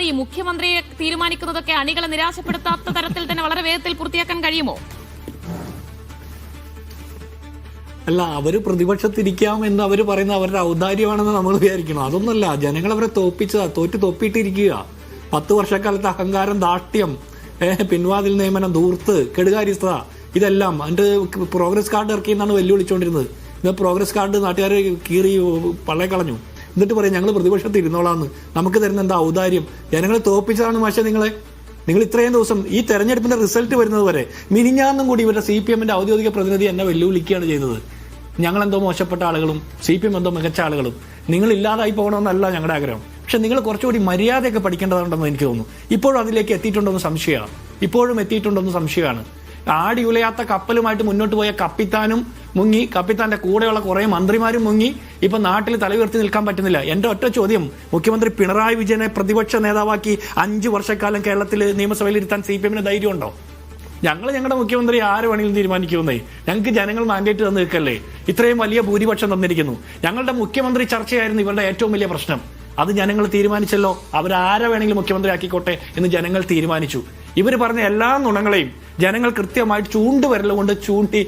ഈ മുഖ്യമന്ത്രിയെ തീരുമാനിക്കുന്നതൊക്കെ അണികളെ നിരാശപ്പെടുത്താത്ത തരത്തിൽ തന്നെ വളരെ വേഗത്തിൽ പൂർത്തിയാക്കാൻ കഴിയുമോ? അല്ല, അവര് പ്രതിപക്ഷത്തിരിക്കാം എന്ന് അവർ പറയുന്ന അവരുടെ ഔദാര്യമാണെന്ന് നമ്മൾ വിചാരിക്കണം. അതൊന്നുമല്ല, ജനങ്ങൾ അവരെ തോപ്പിട്ടിരിക്കുക. 10 വർഷക്കാലത്ത് അഹങ്കാരം, ദാഷ്ട്യം, പിൻവാതിൽ നിയമനം, ധൂർത്ത്, കെടുകാര്യസ്ഥത, ഇതെല്ലാം അതിന്റെ പ്രോഗ്രസ് കാർഡ് ഇറക്കിയെന്നാണ് വെല്ലുവിളിച്ചുകൊണ്ടിരുന്നത്. ഇത് പ്രോഗ്രസ് കാർഡ് നാട്ടുകാർ കീറി പള്ളക്കളഞ്ഞു. എന്നിട്ട് പറയും ഞങ്ങൾ പ്രതിപക്ഷത്ത് ഇരുന്നോളാന്ന്. നമുക്ക് തരുന്ന എന്താ ഔദാര്യം? ജനങ്ങളെ തോപ്പിച്ചതാണ് മാഷെ നിങ്ങൾ ഇത്രയും ദിവസം ഈ തെരഞ്ഞെടുപ്പിന്റെ റിസൾട്ട് വരുന്നത് വരെ മിനിഞ്ഞാന്നും കൂടി ഇവരുടെ CPM-ന്റെ ഔദ്യോഗിക പ്രതിനിധി എന്നെ വെല്ലുവിളിക്കുകയാണ് ചെയ്തത്. ഞങ്ങളെന്തോ മോശപ്പെട്ട ആളുകളും CPM എന്തോ മികച്ച ആളുകളും. നിങ്ങൾ ഇല്ലാതായി പോകണമെന്നല്ല ഞങ്ങളുടെ ആഗ്രഹം. പക്ഷെ നിങ്ങൾ കുറച്ചുകൂടി മര്യാദയൊക്കെ പഠിക്കേണ്ടതുണ്ടെന്ന് എനിക്ക് തോന്നുന്നു. ഇപ്പോഴും അതിലേക്ക് എത്തിയിട്ടുണ്ടെന്ന് സംശയമാണ്. ആടി ഉലയാത്ത കപ്പലുമായിട്ട് മുന്നോട്ട് പോയ കപ്പിത്താനും മുങ്ങി, കപ്പിത്താന്റെ കൂടെയുള്ള കുറെ മന്ത്രിമാരും മുങ്ങി. ഇപ്പൊ നാട്ടിൽ തലയുയർത്തി നിൽക്കാൻ പറ്റുന്നില്ല. എന്റെ ഒറ്റ ചോദ്യം, മുഖ്യമന്ത്രി പിണറായി വിജയനെ പ്രതിപക്ഷ നേതാവാക്കി 5 വർഷക്കാലം കേരളത്തിൽ നിയമസഭയിൽ ഇരുത്താൻ CPM-ന് ധൈര്യമുണ്ടോ? ഞങ്ങളുടെ മുഖ്യമന്ത്രി ആര് വേണമെങ്കിലും തീരുമാനിക്കുന്നേ. ഞങ്ങൾക്ക് ജനങ്ങൾ മാൻഡേറ്റ് തന്നു നിൽക്കല്ലേ? ഇത്രയും വലിയ ഭൂരിപക്ഷം തന്നിരിക്കുന്നു. ഞങ്ങളുടെ മുഖ്യമന്ത്രി ചർച്ചയായിരുന്നു ഇവരുടെ ഏറ്റവും വലിയ പ്രശ്നം. അത് ജനങ്ങൾ തീരുമാനിച്ചല്ലോ. അവരാരെ വേണമെങ്കിലും മുഖ്യമന്ത്രി ആക്കിക്കോട്ടെ എന്ന് ജനങ്ങൾ തീരുമാനിച്ചു. ഇവർ പറഞ്ഞ എല്ലാ നുണങ്ങളെയും ജനങ്ങൾ കൃത്യമായിട്ട് ചൂണ്ടുവിരലുകൊണ്ട് ചൂണ്ടി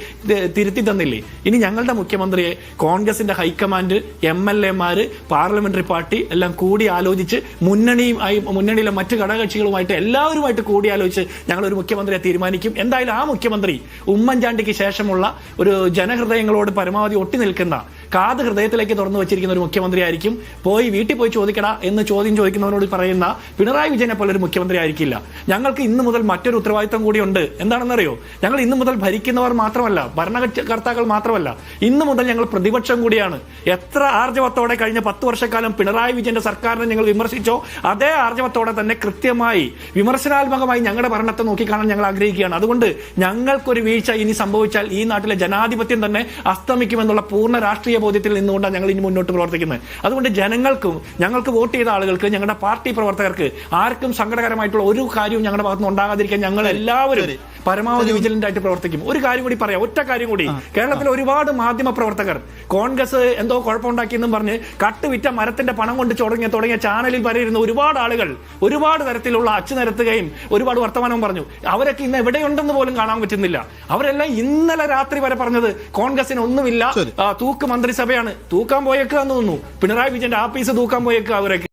തിരുത്തി തന്നില്ലേ? ഇനി ഞങ്ങളുടെ മുഖ്യമന്ത്രിയെ കോൺഗ്രസിന്റെ ഹൈക്കമാൻഡ്, MLA-മാര്, പാർലമെന്ററി പാർട്ടി എല്ലാം കൂടി ആലോചിച്ച് മുന്നണിയിലെ മറ്റ് ഘടകകക്ഷികളുമായിട്ട് എല്ലാവരുമായിട്ട് കൂടി ആലോചിച്ച് ഞങ്ങളൊരു മുഖ്യമന്ത്രിയെ തീരുമാനിക്കും. എന്തായാലും ആ മുഖ്യമന്ത്രി ഉമ്മൻചാണ്ടിക്ക് ശേഷമുള്ള ഒരു ജനഹൃദയങ്ങളോട് പരമാവധി ഒട്ടി നിൽക്കുന്ന, കാത് ഹൃദയത്തിലേക്ക് തുറന്നു വെച്ചിരിക്കുന്ന ഒരു മുഖ്യമന്ത്രി ആയിരിക്കും. വീട്ടിൽ പോയി ചോദിക്കടാ എന്ന് ചോദ്യം ചോദിക്കുന്നവരോട് പറയുന്ന പിണറായി വിജയനെ പോലെ ഒരു മുഖ്യമന്ത്രി ആയിരിക്കില്ല. ഞങ്ങൾക്ക് ഇന്ന് മുതൽ മറ്റൊരു ഉത്തരവാദിത്തം കൂടിയുണ്ട്. എന്താണെന്നറിയോ? ഞങ്ങൾ ഇന്ന് മുതൽ ഭരിക്കുന്നവർ മാത്രമല്ല, ഭരണകർത്താക്കൾ മാത്രമല്ല, ഇന്ന് മുതൽ ഞങ്ങൾ പ്രതിപക്ഷം കൂടിയാണ്. എത്ര ആർജവത്തോടെ കഴിഞ്ഞ 10 വർഷക്കാലം പിണറായി വിജയന്റെ സർക്കാരിനെ ഞങ്ങൾ വിമർശിച്ചോ അതേ ആർജവത്തോടെ തന്നെ കൃത്യമായി വിമർശനാത്മകമായി ഞങ്ങളുടെ ഭരണത്തെ നോക്കിക്കാണാൻ ഞങ്ങൾ ആഗ്രഹിക്കുകയാണ്. അതുകൊണ്ട് ഞങ്ങൾക്കൊരു വീഴ്ച ഇനി സംഭവിച്ചാൽ ഈ നാട്ടിലെ ജനാധിപത്യം തന്നെ അസ്തമിക്കുമെന്നുള്ള പൂർണ്ണ രാഷ്ട്രീയ ബോധ്യത്തിൽ നിന്നുകൊണ്ടാണ് ഞങ്ങൾ ഇനി മുന്നോട്ട് പ്രവർത്തിക്കുന്നത്. അതുകൊണ്ട് ജനങ്ങൾക്കും ഞങ്ങൾക്ക് വോട്ട് ചെയ്ത ആളുകൾക്ക്, ഞങ്ങളുടെ പാർട്ടി പ്രവർത്തകർക്ക് ആർക്കും സങ്കടകരമായിട്ടുള്ള ഒരു കാര്യവും ഞങ്ങളുടെ ഭാഗത്തുനിന്ന് ഉണ്ടാകാതിരിക്കാൻ ഞങ്ങൾ എല്ലാവരും പരമാവധി വിജിലന്റ് ആയിട്ട് പ്രവർത്തിക്കും. ഒരു കാര്യം കൂടി പറയാം, ഒറ്റ കാര്യം കൂടി. കേരളത്തിലെ ഒരുപാട് മാധ്യമ പ്രവർത്തകർ കോൺഗ്രസ് എന്തോ കുഴപ്പമുണ്ടാക്കിയെന്നും പറഞ്ഞ് കട്ടുവിറ്റ മരത്തിന്റെ പണം കൊണ്ട് തുടങ്ങിയ ചാനലിൽ വരെയിരുന്ന ഒരുപാട് ആളുകൾ ഒരുപാട് തരത്തിലുള്ള അച്ചു നിരത്തുകയും ഒരുപാട് വർത്തമാനം പറഞ്ഞു. അവരൊക്കെ ഇന്ന് എവിടെയുണ്ടെന്ന് പോലും കാണാൻ പറ്റുന്നില്ല. അവരെല്ലാം ഇന്നലെ രാത്രി വരെ പറഞ്ഞത് കോൺഗ്രസിന് ഒന്നുമില്ല, തൂക്ക് മന്ത്രിസഭയാണ്. തൂക്കാൻ പോയേക്കാന്ന് തോന്നുന്നു. പിണറായി വിജയന്റെ ആഫീസ് തൂക്കാൻ പോയേക്കുക അവരൊക്കെ.